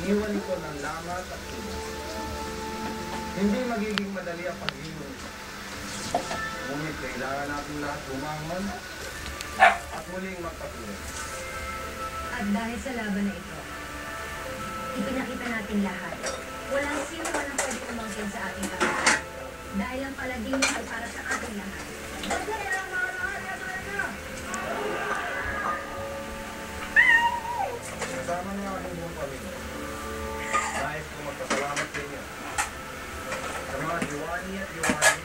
Iwan ito ng lamat at tumas. Hindi magiging madali ang pag-iwan ito. Ngunit kailangan natin lahat bumangon at muling magpatuloy. At dahil sa laban na ito, ipinakita natin lahat. Walang sino man ang pwede umangkin sa ating kapatid. Dahil ang paladino ay para sa ating lahat. Kasama niya ang buong pamilya. Nais ko magpasalamat sa inyo. Sa mga diwani at diwani,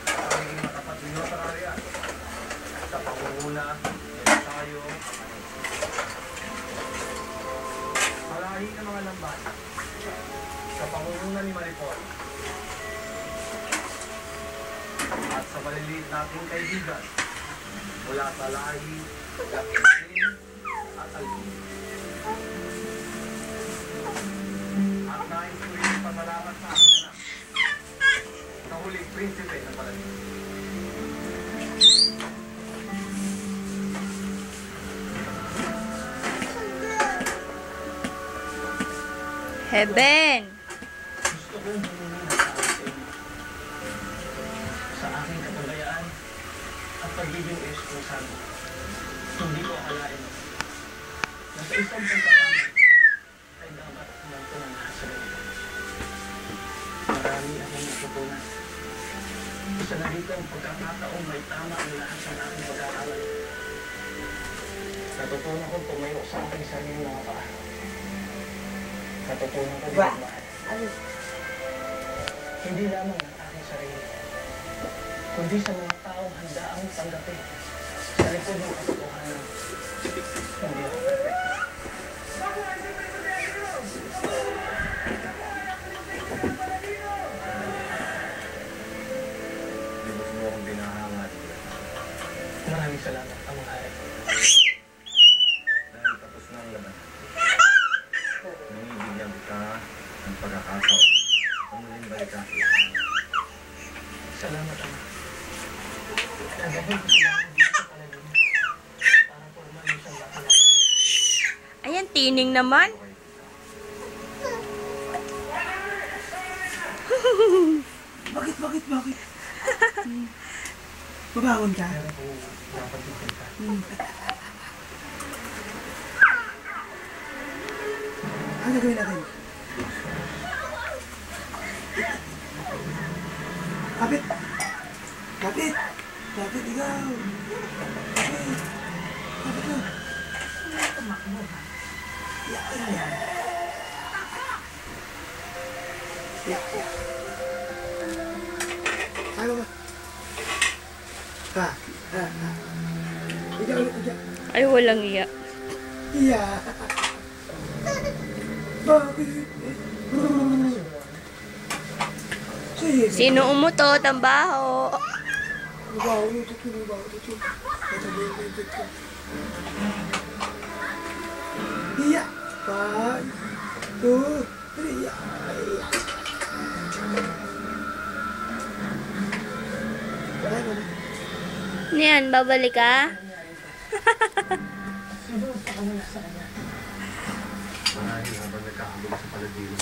sa pagiging matapat ninyo sa karya, sa pangunguna, ensayo, malahi ng mga lamban, sa pangunguna ni Maripol, at sa maliliit nating kaibigan, mula sa lahi, Lakisin, at Alvin. At nais ko rin pasalamat sa aking anak, sa huling prinsipe ng Paladino. Heaven! Gusto kong humingi sa akin sa aking kapagayaan at pagiging esposan. Hindi ko akalain na sa isang pagkakamit ay dapat kumanto ng lahat sa ganito. Marami akong natutunan. Isa na dito ang pagkakataong may tama ang lahat ng aking pag-aaral. Natutunan kong tumayo sa aking sariling mga paa. Natutunan ko din magmahal. Hindi lamang ang aking sarili, kundi sa mga taong handa ang tanggapin sa likod ng katotohanan. Hindi ako perfecto. Libos mo akong binahangat. Maraming salamat, Ang Mahal. Dahil tapos na ang laban. Nanginibigyan kita ng pagkakataon. Umuling balikan. Salamat, Ama. Nagawin ko sila ang dito talaga para formal mo siyang lakalala. Ayan, tining naman. Bakit? Mabangon ka? Pero kung dapat kita. Ano gagawin natin? Kapit, ikaw. Kapit na. Tumakbo ha. Yeah. Ayaw ba? Ikaw. Ay, walang iya. Yeah. Bakit? Sige. Sino umutot ang baho? Bawo ito. Iya. 1, 2, 3. Niyan, babalik ka? Marahil habang nagkakabog sa Paladino.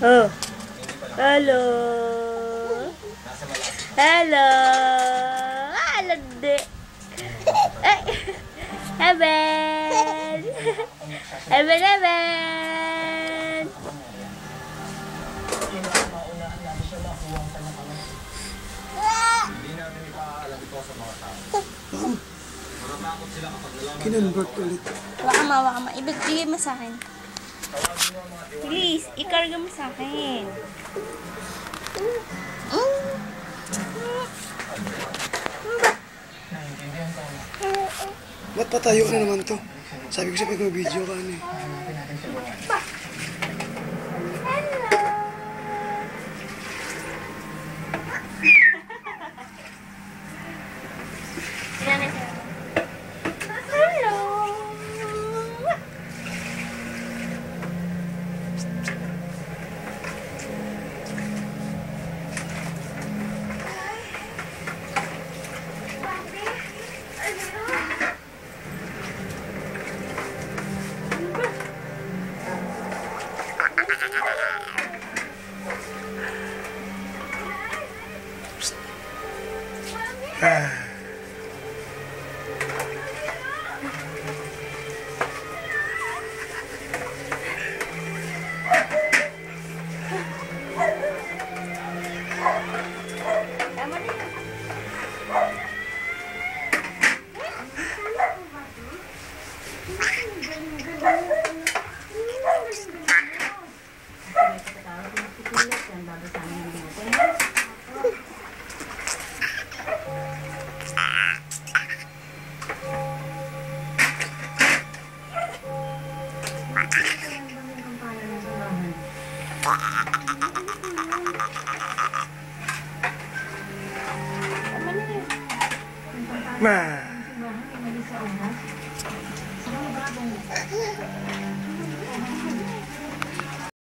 Oh. Hello. Hello. Alade. Eh. Heaven. Heaven. Pinaka-maunahan natin siya makuwang ka ng kamay. Hindi natin ipaalam ito sa mga tao. Matatakot sila kapag nalaman. Kinonvert ulit. Waka ma. Ibigay mo sa akin. Please, ikarga mo sa akin. Naintindihan ko na. Ba't patayo na naman to? Sabi ko siya pag mag-video ka ano eh. Hanapin natin si Buwan. Tama na yun. Tama na yun. Ma. Sa oras. Sige, bagong